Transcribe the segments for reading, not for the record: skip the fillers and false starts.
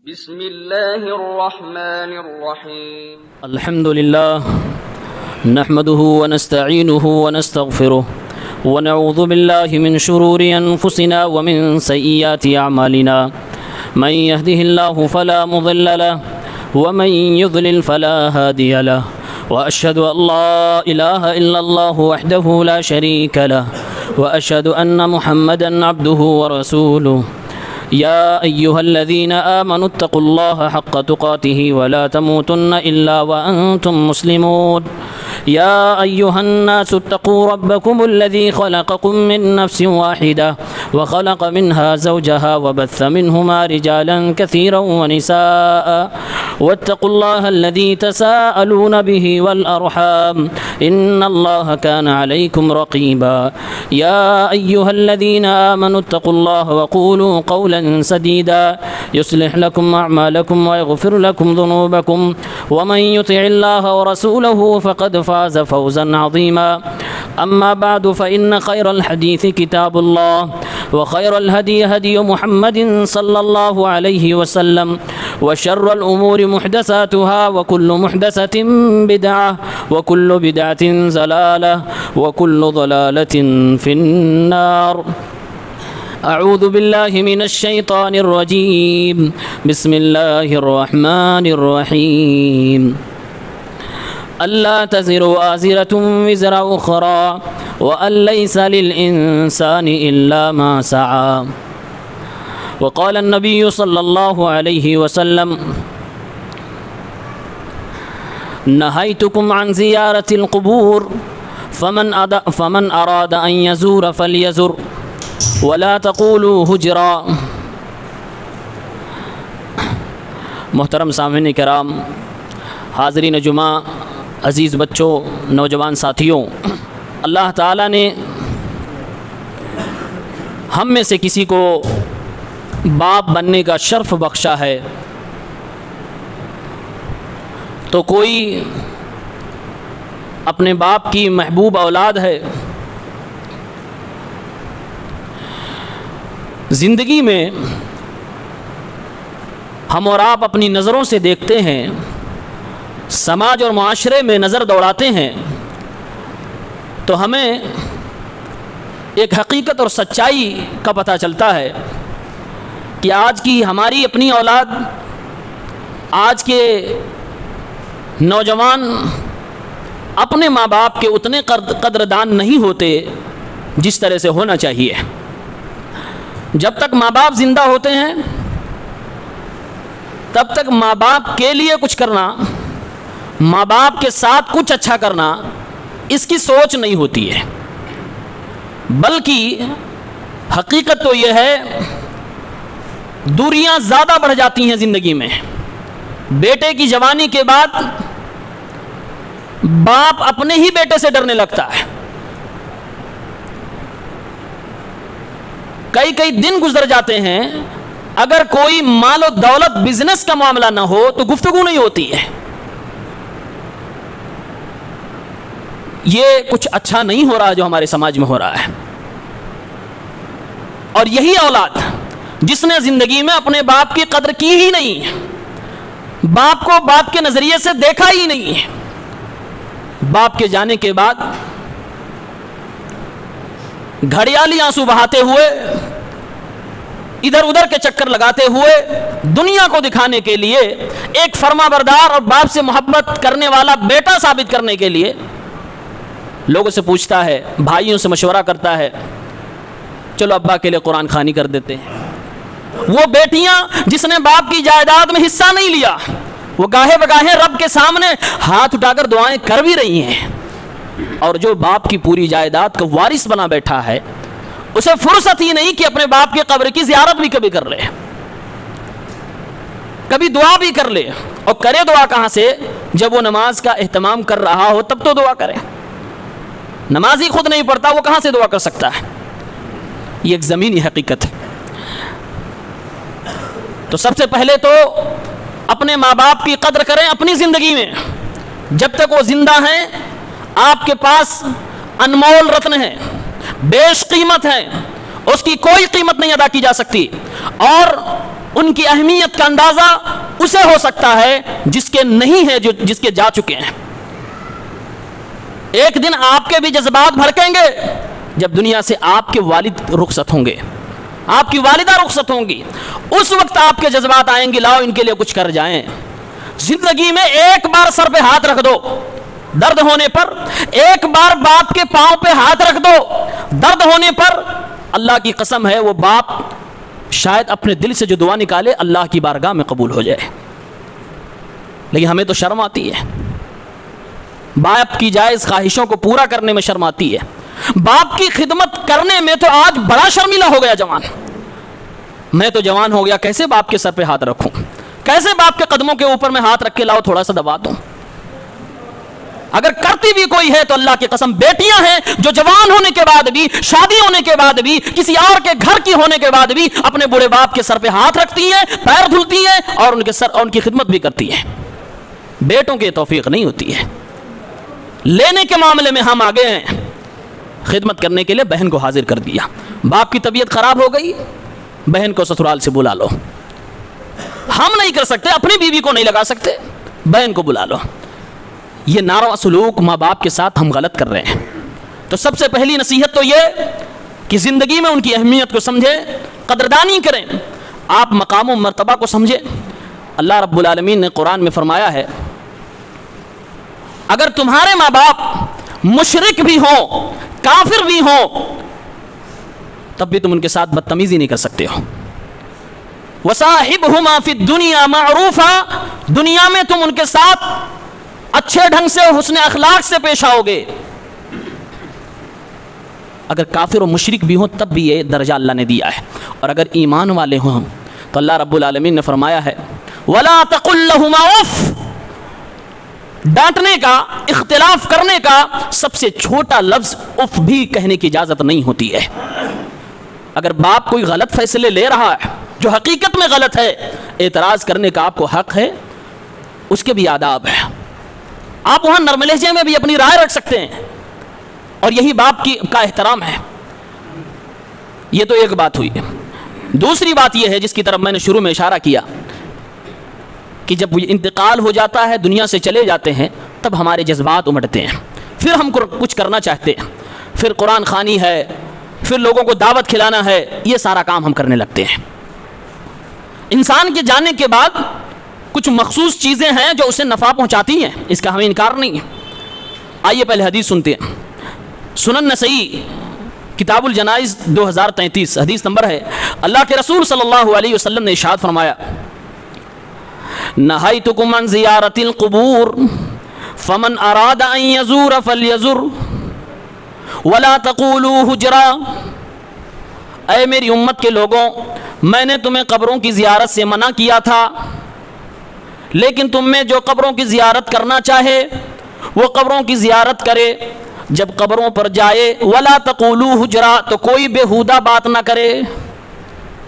بسم الله الرحمن الرحيم الحمد لله نحمده ونستعينه ونستغفره ونعوذ بالله من شرور أنفسنا ومن سيئات أعمالنا من يهده الله فلا مضل له ومن يضلل فلا هادي له وأشهد أن لا إله إلا الله وحده لا شريك له وأشهد أن محمدا عبده ورسوله يا أيها الذين آمنوا اتقوا الله حق تقاته ولا تموتن إلا وأنتم مسلمون يا أيها الناس اتقوا ربكم الذي خلقكم من نفس واحدة وخلق منها زوجها وبث منهما رجالا كثيرا ونساء واتقوا الله الذي تساءلون به والأرحام إن الله كان عليكم رقيبا يا أيها الذين آمنوا اتقوا الله وقولوا قولا سديدا يصلح لكم أعمالكم ويغفر لكم ذنوبكم ومن يطع الله ورسوله فقد فاز فوزا عظيما أما بعد فإن خير الحديث كتاب الله وخير الهدي هدي محمد صلى الله عليه وسلم وشر الأمور محدثاتها وكل محدثة بدعة وكل بدعة ضلالة وكل ضلالة في النار أعوذ بالله من الشيطان الرجيم بسم الله الرحمن الرحيم ألا تزر وازرة وزر أخرى وأن ليس للإنسان إلا ما سعى وقال النبي صلى الله عليه وسلم نهيتكم عن زيارة القبور فمن أراد أن يزور فليزر ولا تقولوا هجرا. محترم سامعین کرام، حاضرین جمعہ، عزیز بچوں، نوجوان ساتھیوں، اللہ تعالیٰ نے ہم میں سے کسی کو باپ بننے کا شرف بخشا ہے، تو کوئی اپنے باپ کی محبوب اولاد ہے۔ زندگی میں ہم اور آپ اپنی نظروں سے دیکھتے ہیں، سماج اور معاشرے میں نظر دوڑاتے ہیں، تو ہمیں ایک حقیقت اور سچائی کا پتہ چلتا ہے کہ آج کی ہماری اپنی اولاد، آج کے نوجوان اپنے ماں باپ کے اتنے قدردان نہیں ہوتے جس طرح سے ہونا چاہیے۔ جب تک ماں باپ زندہ ہوتے ہیں تب تک ماں باپ کے لیے کچھ کرنا، ماں باپ کے ساتھ کچھ اچھا کرنا، اس کی سوچ نہیں ہوتی ہے، بلکہ حقیقت تو یہ ہے دوریاں زیادہ بڑھ جاتی ہیں زندگی میں۔ بیٹے کی جوانی کے بعد باپ اپنے ہی بیٹے سے ڈرنے لگتا ہے۔ کئی دن گزر جاتے ہیں، اگر کوئی مال و دولت بزنس کا معاملہ نہ ہو تو گفتگو نہیں ہوتی ہے۔ یہ کچھ اچھا نہیں ہو رہا جو ہمارے سماج میں ہو رہا ہے، اور یہی اولاد جس نے زندگی میں اپنے باپ کی قدر کی ہی نہیں، باپ کو باپ کے نظریے سے دیکھا ہی نہیں، باپ کے جانے کے بعد گھڑیالی آنسو بہاتے ہوئے، ادھر ادھر کے چکر لگاتے ہوئے، دنیا کو دکھانے کے لیے، ایک فرما بردار اور باپ سے محبت کرنے والا بیٹا ثابت کرنے کے لیے لوگوں سے پوچھتا ہے، بھائیوں سے مشورہ کرتا ہے، چلو ابا کے لیے قرآن خوانی کر دیتے ہیں۔ وہ بیٹیاں جس نے باپ کی جائیداد میں حصہ نہیں لیا، وہ گاہے بگاہے رب کے سامنے ہاتھ اٹھا کر دعائیں کر بھی رہی ہیں، اور جو باپ کی پوری جائیداد کا وارث بنا بیٹھا ہے اسے فرصت ہی نہیں کہ اپنے باپ کی قبر کی زیارت بھی کبھی کر لے، کبھی دعا بھی کر لے۔ اور کرے دعا کہاں سے؟ جب وہ نماز کا اہتمام کر رہا ہو تب تو دعا کرے۔ نمازی خود نہیں پڑھتا، وہ کہاں سے دعا کر سکتا ہے؟ یہ ایک زمینی حقیقت ہے۔ تو سب سے پہلے تو اپنے ماں باپ کی قدر کریں اپنی زندگی میں، جب تک وہ زندہ ہیں آپ کے پاس انمول رتن ہے، بیش قیمت ہے، اس کی کوئی قیمت نہیں ادا کی جا سکتی۔ اور ان کی اہمیت کا اندازہ اسے ہو سکتا ہے جس کے نہیں ہے، جس کے جا چکے ہیں۔ ایک دن آپ کے بھی جذبات بھڑکیں گے جب دنیا سے آپ کے والد رخصت ہوں گے، آپ کی والدہ رخصت ہوں گی، اس وقت آپ کے جذبات آئیں گے، لاؤ ان کے لیے کچھ کر جائیں۔ زندگی میں ایک بار سر پہ ہاتھ رکھ دو درد ہونے پر، ایک بار باپ کے پاؤں پہ ہاتھ رکھ دو درد ہونے پر، اللہ کی قسم ہے وہ باپ شاید اپنے دل سے جو دعا نکالے اللہ کی بارگاہ میں قبول ہو جائے۔ لیکن ہمیں تو شرم آتی ہے، باپ کی جائز خواہشوں کو پورا کرنے میں شرم آتی ہے، باپ کی خدمت کرنے میں تو آج بڑا شرمیلا ہو گیا جوان۔ میں تو جوان ہو گیا، کیسے باپ کے سر پہ ہاتھ رکھوں، کیسے باپ کے قدموں کے اوپر میں ہاتھ رکھ کے لاؤ تھوڑا سا دبا دوں۔ اگر کرتی بھی کوئی ہے تو اللہ کی قسم بیٹیاں ہیں جو جوان ہونے کے بعد بھی، شادی ہونے کے بعد بھی، کسی اور کے گھر کی ہونے کے بعد بھی اپنے بوڑھے باپ کے سر پہ ہاتھ رکھتی ہیں، پیر دھلتی ہیں اور ان کی خدمت بھی کرتی ہیں۔ بیٹوں کی توفیق نہیں ہوتی ہے۔ لینے کے معاملے میں ہم آگے ہیں، خدمت کرنے کے لیے بہن کو حاضر کر دیا۔ باپ کی طبیعت خراب ہو گئی، بہن کو سسرال سے بلا لو۔ ہم نہیں کر سکتے، اپنی بیوی کو نہیں لگا سکتے، بہن کو بلا لو۔ یہ ناروا سلوک ماں باپ کے ساتھ ہم غلط کر رہے ہیں۔ تو سب سے پہلی نصیحت تو یہ کہ زندگی میں ان کی اہمیت کو سمجھیں، قدردانی کریں، آپ مقام و مرتبہ کو سمجھیں۔ اللہ رب العالمین نے قرآن میں فرمایا ہے اگر تمہارے ماں باپ مشرک بھی ہوں، کافر بھی ہوں، تب بھی تم ان کے ساتھ بدتمیزی نہیں کر سکتے ہو۔ وَصَاحِبْهُمَا فِي الدُّنْيَا مَعْرُوفًا، دنیا میں تم ان کے ساتھ اچھے ڈھنگ سے حسن اخلاق سے پیش آؤ گے۔ اگر کافر و مشرک بھی ہوں تب بھی یہ درجہ اللہ نے دیا ہے، اور اگر ایمان والے ہوں تو اللہ رب العالمین نے فرمایا ہے وَلَا تَقُلْ لَهُمَا اُفٍّ، ڈانٹنے کا، اختلاف کرنے کا سب سے چھوٹا لفظ اف بھی کہنے کی اجازت نہیں ہوتی ہے۔ اگر باپ کوئی غلط فیصلے لے رہا ہے جو حقیقت میں غلط ہے، اعتراض کرنے کا آپ کو حق ہے، اس کے بھی آداب ہے۔ آپ وہاں نرم لہجے میں بھی اپنی رائے رکھ سکتے ہیں، اور یہی باپ کا احترام ہے۔ یہ تو ایک بات ہوئی۔ دوسری بات یہ ہے جس کی طرف میں نے شروع میں اشارہ کیا کہ جب انتقال ہو جاتا ہے، دنیا سے چلے جاتے ہیں، تب ہمارے جذبات امٹتے ہیں، پھر ہم کچھ کرنا چاہتے ہیں، پھر قرآن خوانی ہے، پھر لوگوں کو دعوت کھلانا ہے، یہ سارا کام ہم کرنے لگتے ہیں۔ انسان کے جانے کے بعد کچھ مخصوص چیزیں ہیں جو اسے نفع پہنچاتی ہیں، اس کا ہمیں انکار نہیں ہے۔ آئیے پہلے حدیث سنتے ہیں۔ سنن نسائی کتاب الجنائز 2033 حدیث نمبر ہے۔ اللہ کے رسول صلی اللہ علیہ وسلم نے ارشاد فرمایا نہیتکم عن زیارت القبور فمن اراد ان یزور فلیزر ولا تقولوا حجرا۔ اے میری امت کے لوگوں، میں نے تمہیں قبروں کی زیارت سے منع کیا تھا، لیکن تم میں جو قبروں کی زیارت کرنا چاہے وہ قبروں کی زیارت کرے، جب قبروں پر جائے ولا تقولوا حجرا، تو کوئی بےہودہ بات نہ کرے۔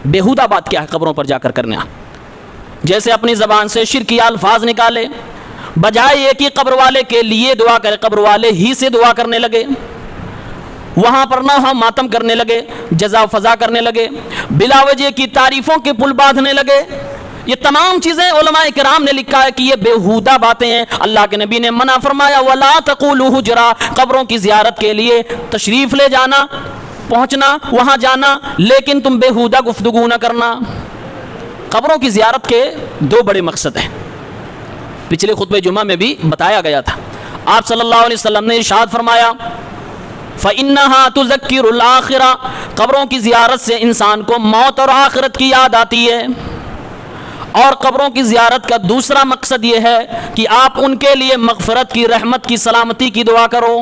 بےہودہ بات کیا ہے؟ قبروں پر جا کر کرنا، جیسے اپنی زبان سے شرکی الفاظ نکالے، بجائے یہ کہ قبر والے کے لیے دعا کرے، قبر والے ہی سے دعا کرنے لگے، وہاں پر نہ ہم ماتم کرنے لگے، جزا فضا کرنے لگے، بلا وجہ کی تعریفوں کے پل باندھنے لگے۔ یہ تمام چیزیں علماء کرام نے لکھا ہے کہ یہ بےہودہ باتیں ہیں۔ اللہ کے نبی نے منع فرمایا وَلَا تَقُولُوا حُجْرًا، قبروں کی زیارت کے لیے تشریف لے جانا، پہنچنا، وہاں جانا، لیکن تم بےہودہ گفتگو نہ کرنا۔ قبروں کی زیارت کے دو بڑے مقصد ہیں، پچھلے خطبہ جمعہ میں بھی بتایا گیا تھا۔ آپ صلی اللہ علیہ وسلم نے ارشاد فرمایا فَإِنَّهَا تُذَكِّرُ الْآخِرَةَ، قبروں کی زیارت سے انسان کو موت اور آخرت کی یاد آتی ہے۔ اور قبروں کی زیارت کا دوسرا مقصد یہ ہے کہ آپ ان کے لیے مغفرت کی، رحمت کی، سلامتی کی دعا کرو۔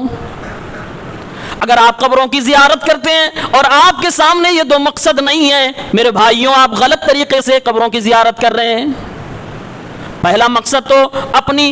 اگر آپ قبروں کی زیارت کرتے ہیں اور آپ کے سامنے یہ دو مقصد نہیں ہیں، میرے بھائیوں آپ غلط طریقے سے قبروں کی زیارت کر رہے ہیں۔ پہلا مقصد تو اپنی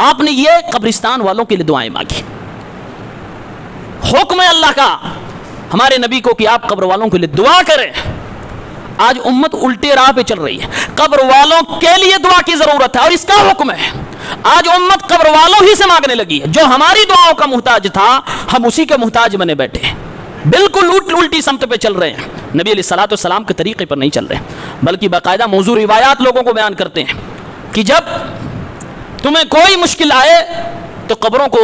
آپ نے یہ قبرستان والوں کے لیے دعائیں مانگی. حکم ہے اللہ کا ہمارے نبی کو کہ آپ قبر والوں کے لیے دعا کریں. آج امت الٹے راہ پہ چل رہی ہے. قبر والوں کے لیے دعا کی ضرورت ہے اور اس کا حکم ہے. آج امت قبر والوں ہی سے مانگنے لگی ہے. جو ہماری دعاؤں کا محتاج تھا ہم اسی کے محتاج بنے بیٹھے ہیں. بالکل الٹی سمت پہ چل رہے ہیں. نبی علیہ الصلوۃ والسلام کے طریقے پر نہیں چل رہے ہیں بلکہ باقاعدہ موضوع روایات لوگوں کو بیان کرتے ہیں کہ جب تمہیں کوئی مشکل آئے تو قبروں کو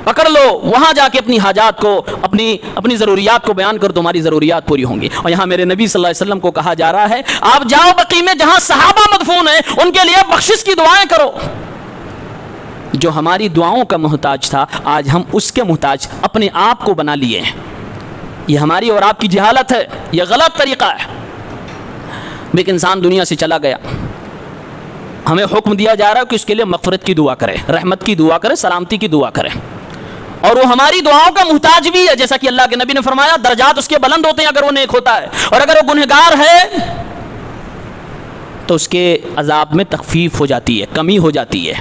پکڑ لو, وہاں جا کے اپنی حاجات کو اپنی ضروریات کو بیان کر, تمہاری ضروریات پوری ہوں گی. اور یہاں میرے نبی صلی اللہ علیہ وسلم کو کہا جا رہا ہے آپ جاؤ بقیع میں جہاں صحابہ مدفون ہیں ان کے لیے بخشش کی دعائیں کرو. جو ہماری دعاؤں کا محتاج تھا آج ہم اس کے محتاج اپنے آپ کو بنا لیے ہیں. یہ ہماری اور آپ کی جہالت ہے, یہ غلط طریقہ ہے. ایک انسان دنیا سے چلا گیا, ہمیں حکم دیا جا رہا ہے کہ اس کے لیے مغفرت کی دعا کرے, رحمت کی دعا کرے, سلامتی کی دعا کرے. اور وہ ہماری دعاؤں کا محتاج بھی ہے, جیسا کہ اللہ کے نبی نے فرمایا درجات اس کے بلند ہوتے ہیں اگر وہ نیک ہوتا ہے, اور اگر وہ گنہگار ہے تو اس کے عذاب میں تخفیف ہو جاتی ہے, کمی ہو جاتی ہے.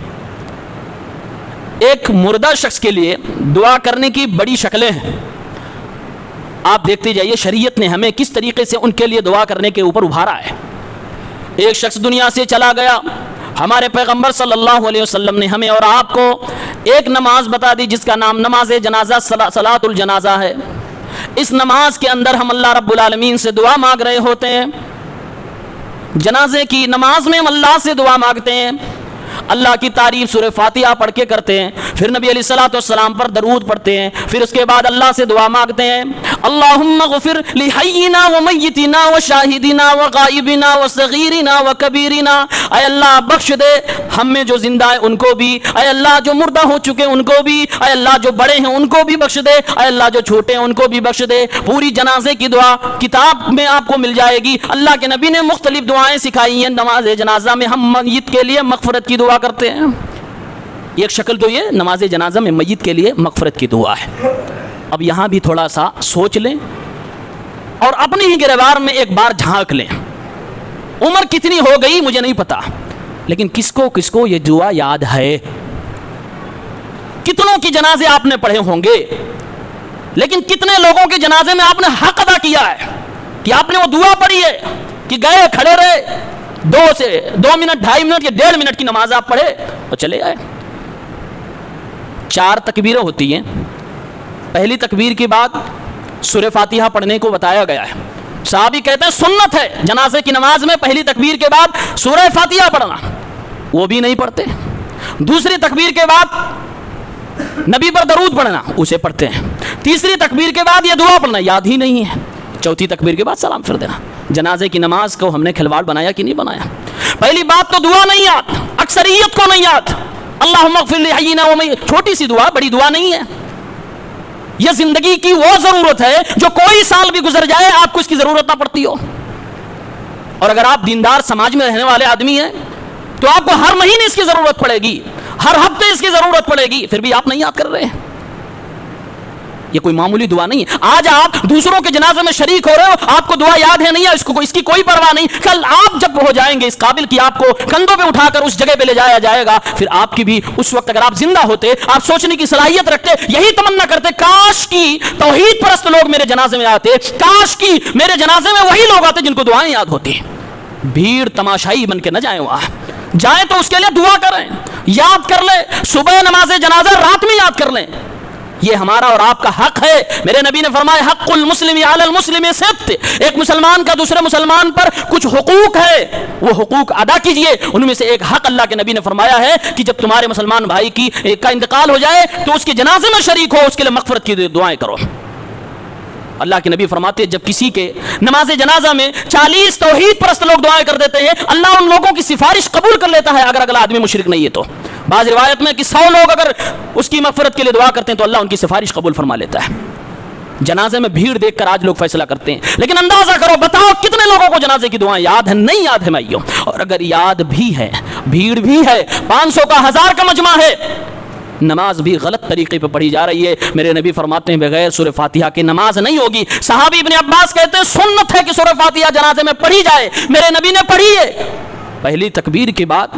ایک مردہ شخص کے لیے دعا کرنے کی بڑی شکلیں ہیں. آپ دیکھتے جائیے شریعت نے ہمیں کس طریقے سے ان کے لیے دعا کرنے کے اوپر ابھارا ہے. ایک شخص دنیا سے چلا گیا, ہمارے پیغمبر صلی اللہ علیہ وسلم نے ہمیں اور آپ کو ایک نماز بتا دی جس کا نام نماز جنازہ صلاۃ الجنازہ ہے. اس نماز کے اندر ہم اللہ رب العالمین سے دعا مانگ رہے ہوتے ہیں. جنازے کی نماز میں ہم اللہ سے دعا مانگتے ہیں, اللہ کی تعریف سورہ فاتحہ پڑھ کے کرتے ہیں, پھر نبی علیہ الصلوۃ والسلام پر درود پڑھتے ہیں, پھر اس کے بعد اللہ سے دعا مانگتے ہیں اللہم اغفر لحینا ومیتنا وشاہدنا وغائبنا وصغیرنا وکبیرنا. اے اللہ بخش دے ہم میں جو زندہ ہیں ان کو بھی, اے اللہ جو مردہ ہو چکے ان کو بھی, اے اللہ جو بڑے ہیں ان کو بھی بخش دے, اے اللہ جو چھوٹے ہیں ان کو بھی بخش دے. پوری جنازے کی دعا کتاب میں آپ کو مل جائے گی. اللہ کے نبی نے مختلف دعائیں سکھائی ہیں. نماز جنازہ میں ہم میت کے لیے مغفرت کی دعا کرتے ہیں. ایک شکل تو یہ نماز جنازہ میں میت کے لیے مغفرت کی دعا ہے. اب یہاں بھی تھوڑا سا سوچ لیں اور اپنی ہی گریبان میں ایک بار جھانک لیں. عمر کتنی ہو گئی مجھے نہیں پتا, لیکن کس کو یہ دعا یاد ہے؟ کتنوں کی جنازے آپ نے پڑھے ہوں گے, لیکن کتنے لوگوں کے جنازے میں آپ نے حق ادا کیا ہے کہ آپ نے وہ دعا پڑھی ہے کہ گئے کھڑے رہے 2 منٹ 2.5 منٹ یا 1.5 منٹ کی نماز آپ پڑھے اور چلے آئے. 4 تکبیریں ہوتی ہیں. پہلی تکبیر کے بعد سورہ فاتحہ پڑھنے کو بتایا گیا ہے. صحابی کہتے ہیں سنت ہے جنازے کی نماز میں پہلی تکبیر کے بعد سورہ فاتحہ پڑھنا, وہ بھی نہیں پڑھتے. دوسری تکبیر کے بعد نبی پر درود پڑھنا, اسے پڑھتے ہیں. تیسری تکبیر کے بعد یہ دعا پڑھنا یاد ہی نہیں ہے. چوتھی تکبیر کے بعد سلام پھر دینا. جنازے کی نماز کو ہم نے کھلواڑ بنایا کہ نہیں بنایا؟ پہلی بات تو دعا نہیں یاد, اکثریت کو نہیں یاد. اللہم اغفر لحینا ومیتنا, چھوٹی سی دعا, بڑی دعا نہیں ہے. یہ زندگی کی وہ ضرورت ہے جو کوئی سال بھی گزر جائے آپ کو اس کی ضرورت نہ پڑتی ہو. اور اگر آپ دیندار سماج میں رہنے والے آدمی ہیں تو آپ کو ہر مہینے اس کی ضرورت پڑے گی, ہر ہفتے اس کی ضرورت پڑے گی, پھر بھی آپ نہیں یاد کر رہے. یہ کوئی معمولی دعا نہیں ہے. آج آپ دوسروں کے جنازے میں شریک ہو رہے ہو, آپ کو دعا یاد ہے نہیں ہے, اس کی کوئی پرواہ نہیں. کل آپ جب ہو جائیں گے اس قابل کہ آپ کو کندھوں پہ اٹھا کر اس جگہ پہ لے جایا جائے گا, پھر آپ کی بھی اس وقت اگر آپ زندہ ہوتے, آپ سوچنے کی صلاحیت رکھتے, یہی تمنا کرتے کاش کی توحید پرست لوگ میرے جنازے میں آتے, کاش کی میرے جنازے میں وہی لوگ آتے جن کو دعائیں یاد ہوتی. بھیڑ تماشائی بن کے نہ جائیں, وہاں جائیں تو اس کے لیے دعا کریں, یاد کر لیں. صبح نماز جنازہ رات میں یاد کر لیں. یہ ہمارا اور آپ کا حق ہے. میرے نبی نے فرمایا حق المسلم علی المسلم ست, ایک مسلمان کا دوسرے مسلمان پر کچھ حقوق ہے, وہ حقوق ادا کیجئے. ان میں سے ایک حق اللہ کے نبی نے فرمایا ہے کہ جب تمہارے مسلمان بھائی کا انتقال ہو جائے تو اس کے جنازے میں شریک ہو, اس کے لیے مغفرت کی دعائیں کرو. اللہ کے نبی فرماتے ہیں جب کسی کے نماز جنازہ میں 40 توحید پرست لوگ دعائیں کر دیتے ہیں, اللہ ان لوگوں کی سفارش قبول کر لیتا ہے اگر اگلا آدمی مشرک نہیں ہے تو. بعض روایت میں کہ 100 لوگ اگر اس کی مغفرت کے لیے دعا کرتے ہیں تو اللہ ان کی سفارش قبول فرما لیتا ہے. جنازے میں بھیڑ دیکھ کر آج لوگ فیصلہ کرتے ہیں, لیکن اندازہ کرو, بتاؤ کتنے لوگوں کو جنازے کی دعائیں یاد ہیں؟ نہیں یاد ہے بھائیوں. اور اگر یاد بھی ہے, بھیڑ بھی ہے, 500 کا 1000 کا مجمع ہے, نماز بھی غلط طریقے پہ پڑھی جا رہی ہے. میرے نبی فرماتے ہیں بغیر سورہ فاتحہ کے نماز نہیں ہوگی. صحابی ابن عباس کہتے ہیں سنت ہے کہ سورہ فاتحہ جنازے میں پڑھی جائے. میرے نبی نے پڑھی ہے. پہلی تکبیر کے بعد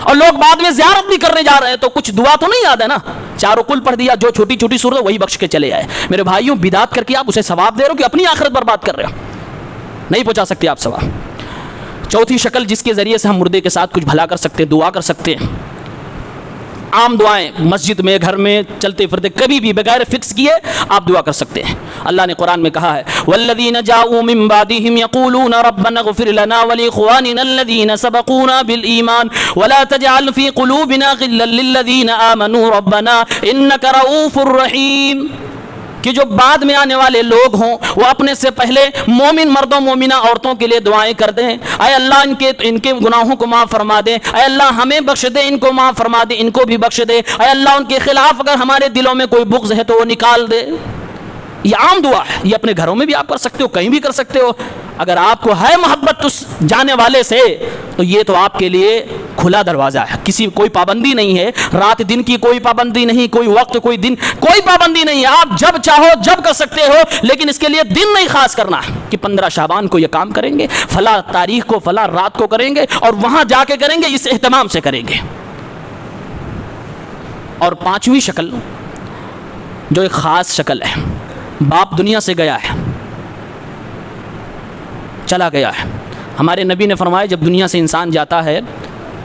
اور لوگ بعد میں زیارت بھی کرنے جا رہے ہیں تو کچھ دعا تو نہیں یاد ہے نا, چاروں کل پڑھ دیا, جو چھوٹی چھوٹی صورت وہی بخش کے چلے آئے. میرے بھائیوں, بدعت کر کے آپ اسے ثواب دے رہے ہو کہ اپنی آخرت برباد کر رہے ہو؟ نہیں پہنچا سکتے آپ ثواب. چوتھی شکل جس کے ذریعے سے ہم مردے کے ساتھ کچھ بھلا کر سکتے, دعا کر سکتے ہیں. عام دعائیں مسجد میں, گھر میں, چلتے پھرتے, کبھی بھی بغیر فکس کیے آپ دعا کر سکتے ہیں. اللہ نے قرآن میں کہا ہے والذین جاؤوا من بعدهم یقولون ربنا اغفر لنا ولاخواننا الذین سبقونا بالایمان ولا تجعل في قلوبنا غلا للذین آمنوا ربنا انک رؤوف رحیم. کہ جو بعد میں آنے والے لوگ ہوں وہ اپنے سے پہلے مومن مردوں مومنہ عورتوں کے لیے دعائیں کر دیں, اے اللہ ان کے گناہوں کو معاف فرما دے, اے اللہ ہمیں بخش دے, ان کو معاف فرما دے, ان کو بھی بخش دے, اے اللہ ان کے خلاف اگر ہمارے دلوں میں کوئی بغض ہے تو وہ نکال دے. یہ عام دعا ہے, یہ اپنے گھروں میں بھی آپ کر سکتے ہو, کہیں بھی کر سکتے ہو. اگر آپ کو ہے محبت اس جانے والے سے تو یہ تو آپ کے لیے کھلا دروازہ ہے, کسی کوئی پابندی نہیں ہے, رات دن کی کوئی پابندی نہیں, کوئی وقت کوئی دن کوئی پابندی نہیں ہے, آپ جب چاہو جب کر سکتے ہو. لیکن اس کے لیے دن نہیں خاص کرنا کہ 15 شعبان کو یہ کام کریں گے, فلاں تاریخ کو فلاں رات کو کریں گے اور وہاں جا کے کریں گے, اس اہتمام سے کریں گے. اور پانچویں شکل جو ایک خاص شکل ہے, باپ دنیا سے گیا ہے, چلا گیا ہے. ہمارے نبی نے فرمایا جب دنیا سے انسان جاتا ہے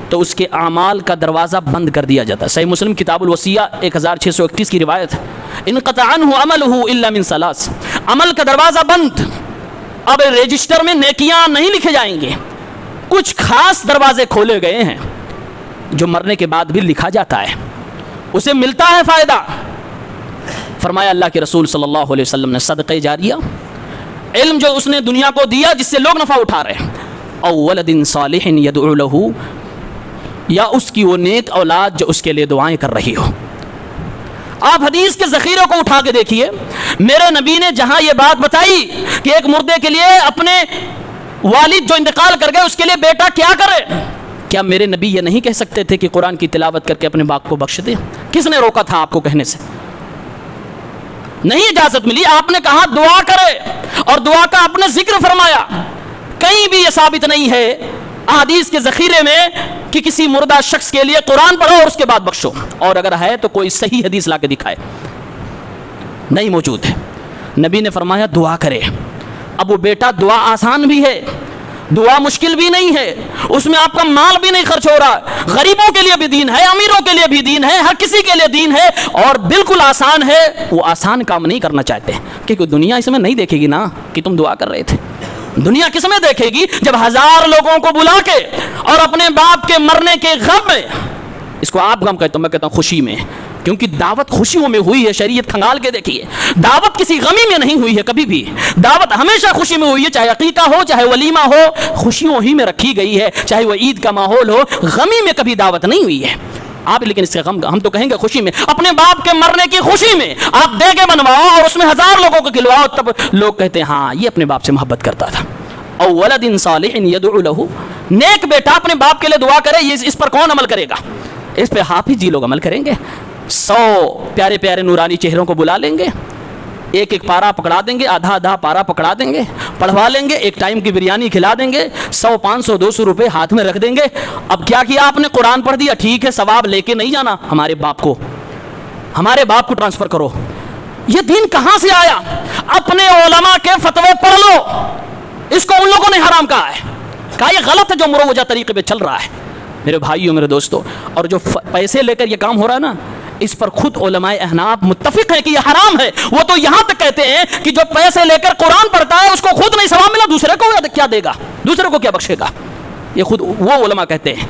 تو اس کے اعمال کا دروازہ بند کر دیا جاتا ہے. صحیح مسلم کتاب الوصیہ 1631 کی روایت ہے, انقطع عنہ عملہ الا من ثلاث, عمل کا دروازہ بند. اب رجسٹر میں نیکیاں نہیں لکھے جائیں گے, کچھ خاص دروازے کھولے گئے ہیں جو مرنے کے بعد بھی لکھا جاتا ہے, اسے ملتا ہے فائدہ. فرمایا اللہ کے رسول صلی اللہ علیہ وسلم نے صدقہ جاریہ, علم جو اس نے دنیا کو دیا جس سے لوگ نفع اٹھا رہے ہیں, او ولد صالح یدعو لہ, یا اس کی وہ نیک اولاد جو اس کے لیے دعائیں کر رہی ہو. آپ حدیث کے ذخیرے کو اٹھا کے دیکھیے, میرے نبی نے جہاں یہ بات بتائی کہ ایک مردے کے لیے اپنے والد جو انتقال کر گئے اس کے لیے بیٹا کیا کرے, کیا میرے نبی یہ نہیں کہہ سکتے تھے کہ قرآن کی تلاوت کر کے اپنے باپ کو بخش دے؟ کس نے روکا تھا آپ کو کہنے سے؟ نہیں اجازت ملی, آپ نے کہا دعا کرے اور دعا کا آپ نے ذکر فرمایا. کہیں بھی یہ ثابت نہیں ہے احادیث کے ذخیرے میں کہ کسی مردہ شخص کے لیے قرآن پڑھو اور اس کے بعد بخشو, اور اگر ہے تو کوئی صحیح حدیث لا کے دکھائے. نہیں موجود ہے. نبی نے فرمایا دعا کرے. اب وہ بیٹا دعا آسان بھی ہے, دعا مشکل بھی نہیں ہے, اس میں آپ کا مال بھی نہیں خرچ ہو رہا, غریبوں کے لیے بھی دین ہے, امیروں کے لیے بھی دین ہے, ہر کسی کے لیے دین ہے اور بالکل آسان ہے. وہ آسان کام نہیں کرنا چاہتے کیونکہ دنیا اس میں نہیں دیکھے گی نا کہ تم دعا کر رہے تھے. دنیا کس میں دیکھے گی جب 1000 لوگوں کو بلا کے اور اپنے باپ کے مرنے کے غم میں, اس کو آپ غم کہتے ہو, میں کہتا ہوں خوشی میں, کیونکہ دعوت خوشیوں میں ہوئی ہے. شریعت کھنگال کے دیکھیے, دعوت کسی غمی میں نہیں ہوئی ہے کبھی بھی. دعوت ہمیشہ خوشی میں ہوئی ہے, چاہے عقیقہ ہو چاہے ولیمہ ہو, خوشیوں ہی میں رکھی گئی ہے, چاہے وہ عید کا ماحول ہو. غمی میں کبھی دعوت نہیں ہوئی ہے. آپ لیکن اس کا غم, ہم تو کہیں گے خوشی میں, اپنے باپ کے مرنے کی خوشی میں آپ دیگے بنواؤ اور اس میں 1000 لوگوں کو کھلواؤ, تب لوگ کہتے ہیں ہاں یہ اپنے باپ سے محبت کرتا تھا. او ولد صالح یدعو لہ, نیک بیٹا اپنے باپ کے لیے دعا کرے. یہ اس پر کون عمل کرے گا؟ اس پہ حافظ جی لوگ عمل کریں گے. 100 پیارے پیارے نورانی چہروں کو بلا لیں گے, ایک ایک پارا پکڑا دیں گے, آدھا پارا پکڑا دیں گے, پڑھوا لیں گے, ایک ٹائم کی بریانی کھلا دیں گے, 100 500 200 روپے ہاتھ میں رکھ دیں گے. اب کیا کیا آپ نے؟ قرآن پڑھ دیا, ٹھیک ہے, ثواب لے کے نہیں جانا, ہمارے باپ کو ٹرانسفر کرو. یہ دین کہاں سے آیا؟ اپنے علماء کے فتوے پڑھ لو. اس کو ان لوگوں نے حرام کہا ہے, کہا یہ غلط ہے جو مروجہ طریقے پہ چل رہا ہے. میرے بھائیوں میرے دوستوں, اور جو پیسے لے کر یہ کام ہو رہا ہے نا, اس پر خود علماء احناف متفق ہیں کہ یہ حرام ہے. وہ تو یہاں تک کہتے ہیں کہ جو پیسے لے کر قرآن پڑھتا ہے اس کو خود نہیں ثواب ملا, دوسرے کو کیا دے گا, دوسرے کو کیا بخشے گا. یہ خود وہ علماء کہتے ہیں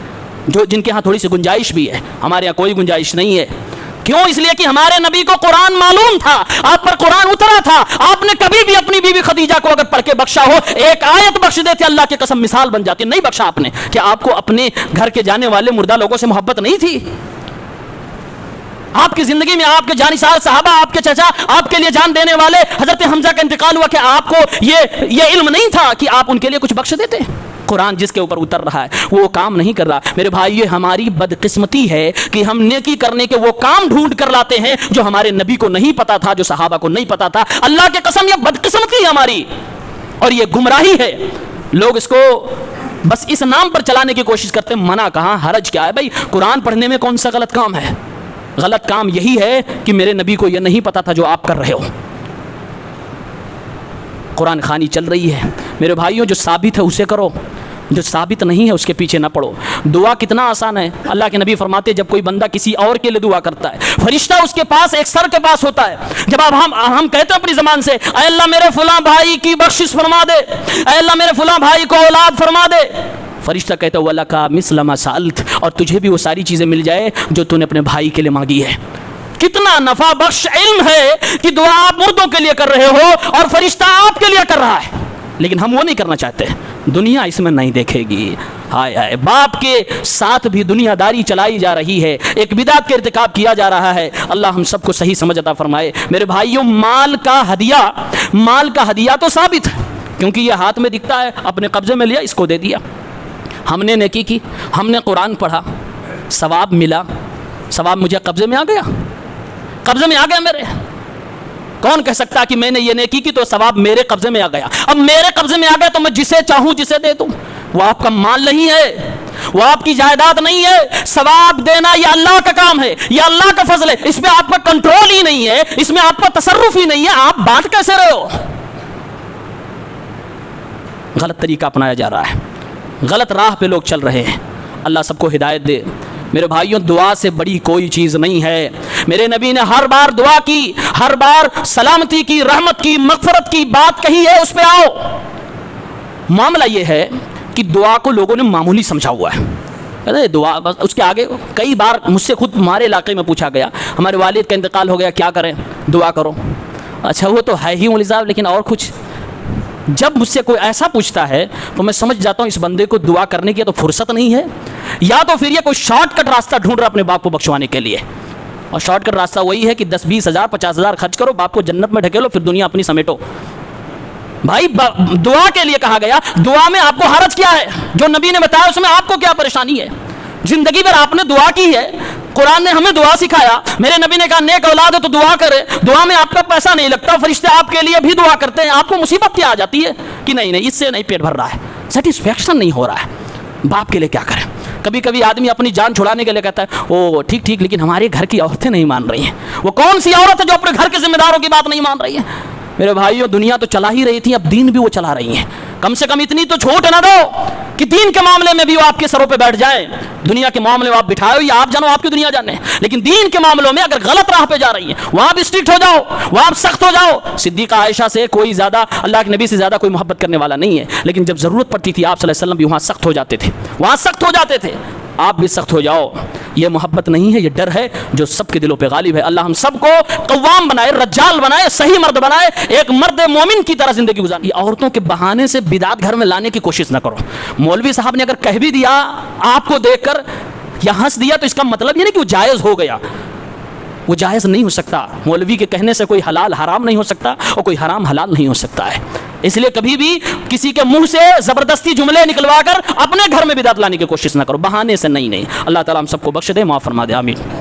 جو جن کے ہاں تھوڑی سی گنجائش بھی ہے. ہمارے یہاں کوئی گنجائش نہیں ہے. کیوں؟ اس لیے کہ ہمارے نبی کو قرآن معلوم تھا, آپ پر قرآن اترا تھا. آپ نے کبھی بھی اپنی بیوی خدیجہ کو اگر پڑھ کے بخشا ہو, ایک آیت بخش دیتے, اللہ کی قسم مثال بن جاتی. نہیں بخشا آپ نے. کہ آپ کو اپنے گھر کے جانے والے مردہ لوگوں سے محبت نہیں تھی؟ آپ کی زندگی میں آپ کے جانثار صحابہ, آپ کے چچا, آپ کے لیے جان دینے والے حضرت حمزہ کا انتقال ہوا, کہ آپ کو یہ علم نہیں تھا کہ آپ ان کے لیے کچھ بخش دیتے؟ قرآن جس کے اوپر اتر رہا ہے وہ کام نہیں کر رہا. میرے بھائی, یہ ہماری بدقسمتی ہے کہ ہم نیکی کرنے کے وہ کام ڈھونڈ کر لاتے ہیں جو ہمارے نبی کو نہیں پتا تھا, جو صحابہ کو نہیں پتا تھا. اللہ کے قسم یہ بدقسمتی ہے ہماری, اور یہ گمراہی ہے. لوگ اس کو بس اس نام پر چلانے کی کوشش کرتے ہیں. منع کہاں، حرج کیا ہے بھائی؟ قرآن پڑھنے میں کون سا غلط کام ہے؟ غلط کام یہی ہے کہ میرے نبی کو یہ نہیں پتا تھا جو آپ کر رہے ہو. قرآن خوانی چل رہی ہے میرے بھائیوں، جو ثابت ہے اسے کرو، جو ثابت نہیں ہے اس کے پیچھے نہ پڑو. دعا کتنا آسان ہے. اللہ کے نبی فرماتے ہیں جب کوئی بندہ کسی اور کے لیے دعا کرتا ہے، فرشتہ اس کے پاس ایک سر کے پاس ہوتا ہے. جب اب ہم کہتے ہیں اپنی زبان سے اے اللہ میرے فلاں بھائی کی بخشش فرما دے، اے اللہ میرے فلاں بھائی کو اولاد فرما دے، فرشتہ کہتا ہے وَلَكَ مِثْلَ مَا سَأَلْتَ، اور تجھے بھی وہ ساری چیزیں مل جائے جو تو نے اپنے بھائی کے لیے مانگی ہے. کتنا نفع بخش علم ہے کہ دعا آپ مردوں کے لیے کر رہے ہو اور فرشتہ آپ کے لیے کر رہا ہے، لیکن ہم وہ نہیں کرنا چاہتے. دنیا اس میں نہیں دیکھے گی. ہائے ہائے، باپ کے ساتھ بھی دنیا داری چلائی جا رہی ہے، ایک بدعت کا ارتکاب کیا جا رہا ہے. اللہ ہم سب کو صحیح سمجھ عطا فرمائے. میرے بھائیوں، مال کا ہدیہ تو ثابت ہے، کیونکہ یہ ہاتھ میں دکھتا ہے، اپنے قبضے میں لیا، اس کو دے دیا. ہم نے نیکی کی، ہم نے قرآن پڑھا، ثواب ملا، ثواب مجھے قبضے میں آ گیا، قبضے میں آ گیا میرے. کون کہہ سکتا کہ میں نے یہ نیکی کی تو ثواب میرے قبضے میں آ گیا؟ اب میرے قبضے میں آ گیا تو میں جسے چاہوں جسے دے دوں. وہ آپ کا مال نہیں ہے، وہ آپ کی جائیداد نہیں ہے. ثواب دینا یہ اللہ کا کام ہے، یہ اللہ کا فضل ہے. اس میں آپ کا کنٹرول ہی نہیں ہے، اس میں آپ کا تصرف ہی نہیں ہے. آپ بانٹ کیسے رہے ہو؟ غلط طریقہ اپنایا جا رہا ہے، غلط راہ پہ لوگ چل رہے ہیں. اللہ سب کو ہدایت دے. میرے بھائیوں، دعا سے بڑی کوئی چیز نہیں ہے. میرے نبی نے ہر بار دعا کی، ہر بار سلامتی کی، رحمت کی، مغفرت کی بات کہی ہے. اس پہ آؤ. معاملہ یہ ہے کہ دعا کو لوگوں نے معمولی سمجھا ہوا ہے. دعا بس، اس کے آگے کئی بار مجھ سے خود ہمارے علاقے میں پوچھا گیا، ہمارے والد کا انتقال ہو گیا، کیا کریں؟ دعا کرو. اچھا وہ تو ہے ہی مولوی صاحب، لیکن اور کچھ؟ جب مجھ سے کوئی ایسا پوچھتا ہے تو میں سمجھ جاتا ہوں اس بندے کو دعا کرنے کی تو فرصت نہیں ہے، یا تو پھر یہ کوئی شارٹ کٹ راستہ ڈھونڈ رہا اپنے باپ کو بخشوانے کے لیے. اور شارٹ کٹ راستہ وہی ہے کہ 10-20 ہزار 50 ہزار خرچ کرو، باپ کو جنت میں ڈھکیلو، پھر دنیا اپنی سمیٹو. بھائی دعا کے لیے کہا گیا، دعا میں آپ کو حرج کیا ہے؟ جو نبی نے بتایا اس میں آپ کو کیا پریشانی ہے؟ زندگی بھر آپ نے دعا کی ہے، قرآن نے ہمیں دعا سکھایا، میرے نبی نے کہا نیک اولاد ہے تو دعا کرے. دعا میں آپ کا پیسہ نہیں لگتا، فرشتے آپ کے لیے بھی دعا کرتے ہیں. آپ کو مصیبت کیا آ جاتی ہے کہ نہیں اس سے نہیں پیٹ بھر رہا ہے، سیٹسفیکشن نہیں ہو رہا ہے، باپ کے لیے کیا کریں؟ کبھی کبھی آدمی اپنی جان چھڑانے کے لیے کہتا ہے او ٹھیک لیکن ہمارے گھر کی عورتیں نہیں مان رہی ہیں. وہ کون سی عورت ہے جو اپنے گھر کے ذمہ داروں کی بات نہیں مان رہی ہے؟ میرے بھائیوں، دنیا تو چلا ہی رہی تھی، اب دین بھی وہ چلا رہی ہیں. کم سے کم اتنی تو چھوٹ نہ دو کہ دین کے معاملے میں بھی وہ آپ کے سروں پہ بیٹھ جائیں. دنیا کے معاملے میں آپ بٹھائے یا آپ جانو، آپ کی دنیا جانے، لیکن دین کے معاملوں میں اگر غلط راہ پہ جا رہی ہیں وہاں بھی اسٹرکٹ ہو جاؤ، وہاں آپ سخت ہو جاؤ. صدیقہ عائشہ سے کوئی زیادہ، اللہ کے نبی سے زیادہ کوئی محبت کرنے والا نہیں ہے، لیکن جب ضرورت پڑتی تھی آپ صلی اللہ علیہ وسلم بھی وہاں سخت ہو جاتے تھے، وہاں سخت ہو جاتے تھے. آپ بھی سخت ہو جاؤ. یہ محبت نہیں ہے، یہ ڈر ہے جو سب کے دلوں پہ غالب ہے. اللہ ہم سب کو قوام بنائے، رجال بنائے، صحیح مرد بنائے، ایک مرد مومن کی طرح زندگی گزارے. یہ عورتوں کے بہانے سے بدعت گھر میں لانے کی کوشش نہ کرو. مولوی صاحب نے اگر کہہ بھی دیا آپ کو دیکھ کر یا ہنس دیا تو اس کا مطلب یہ نہیں کہ وہ جائز ہو گیا. وہ جائز نہیں ہو سکتا. مولوی کے کہنے سے کوئی حلال حرام نہیں ہو سکتا اور کوئی حرام حلال نہیں ہو سکتا ہے. اس لیے کبھی بھی کسی کے منہ سے زبردستی جملے نکلوا کر اپنے گھر میں بدعت لانے کی کوشش نہ کرو، بہانے سے نہیں. اللہ تعالیٰ ہم سب کو بخش دے، معاف فرما دے. آمین.